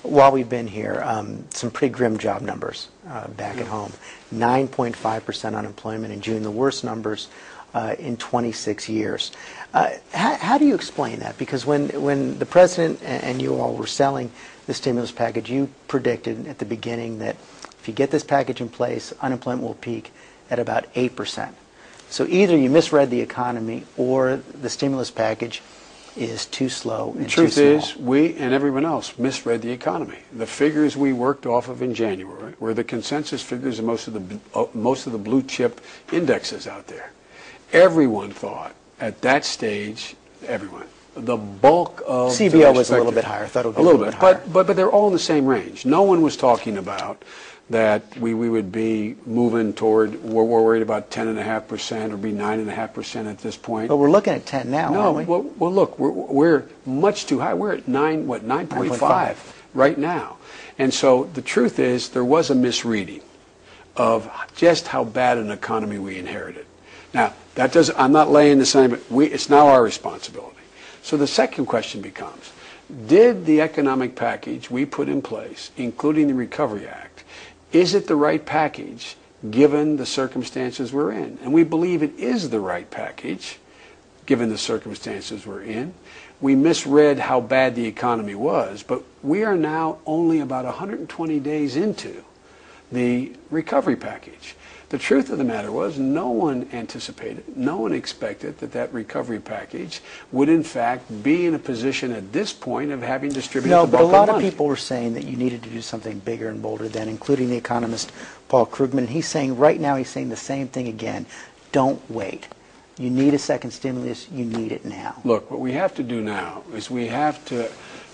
While we've been here, some pretty grim job numbers back at home. 9.5% unemployment in June, the worst numbers in 26 years. How do you explain that? Because when the president and you all were selling the stimulus package, you predicted at the beginning that if you get this package in place, unemployment will peak at about 8%. So either you misread the economy or the stimulus package is too slow and too small. The truth is, we and everyone else misread the economy. The figures we worked off of in January were the consensus figures of most of the blue chip indexes out there. Everyone thought at that stage, the bulk of CBO was a little bit higher. I thought it would be a little bit higher. But they're all in the same range. No one was talking about that we would be moving toward, we're worried about 10.5% or be 9.5% at this point. But we're looking at 10 now, aren't we? Well, look, we're much too high. We're at 9.5 right now. And so the truth is there was a misreading of just how bad an economy we inherited. Now, I'm not laying the same, but it's now our responsibility. So the second question becomes, did the economic package we put in place, including the Recovery Act, is it the right package given the circumstances we're in? And we believe it is the right package given the circumstances we're in. We misread how bad the economy was, but we are now only about 120 days into the recovery package. The truth of the matter was no one anticipated, no one expected that recovery package would in fact be in a position at this point of having distributed the bulk of money. No, but a lot of people were saying that you needed to do something bigger and bolder than, including the economist Paul Krugman. And he's saying right now, he's saying the same thing again. Don't wait. You need a second stimulus. You need it now. Look, what we have to do now is we have to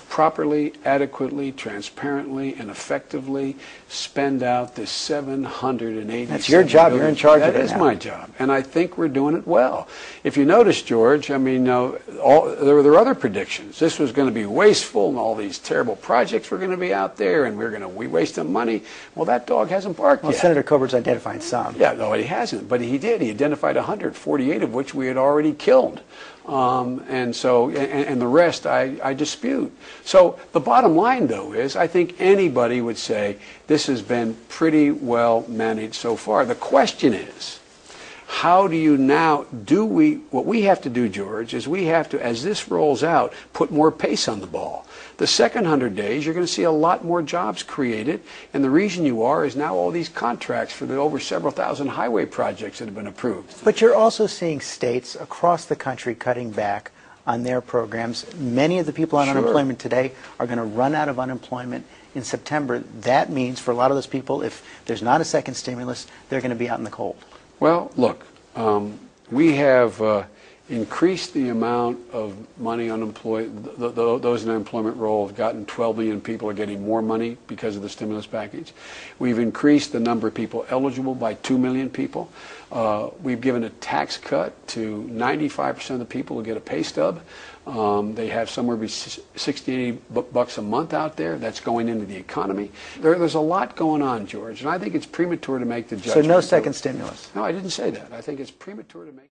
properly, adequately, transparently, and effectively spend out this $780. That's your job. You're in charge of it. That is my job, and I think we're doing it well. If you notice, George, I mean, there were other predictions. This was going to be wasteful, and all these terrible projects were going to be out there, and we wasting money. Well, that dog hasn't barked yet. Well, Senator Cobur's identified some. Yeah, no, he hasn't, but he did. He identified 148 of which we had already killed. And the rest I dispute. So the bottom line, though, is I think anybody would say this has been pretty well managed so far. The question is, how do you now, what we have to do, George, is we have to, as this rolls out, put more pace on the ball. The second 100 days, you're going to see a lot more jobs created, and the reason you are is now all these contracts for the over several thousand highway projects that have been approved. But you're also seeing states across the country cutting back on their programs. Many of the people on unemployment today are going to run out of unemployment in September. That means for a lot of those people, if there's not a second stimulus, they're going to be out in the cold. Well, look, we have increased the amount of money unemployed. Those in unemployment roll have gotten 12 million people are getting more money because of the stimulus package. We've increased the number of people eligible by 2 million people. We've given a tax cut to 95% of the people who get a pay stub. They have somewhere between 60 and 80 bucks a month out there. That's going into the economy. There's a lot going on, George, and I think it's premature to make the judgment. So no second stimulus? No, I didn't say that. I think it's premature to make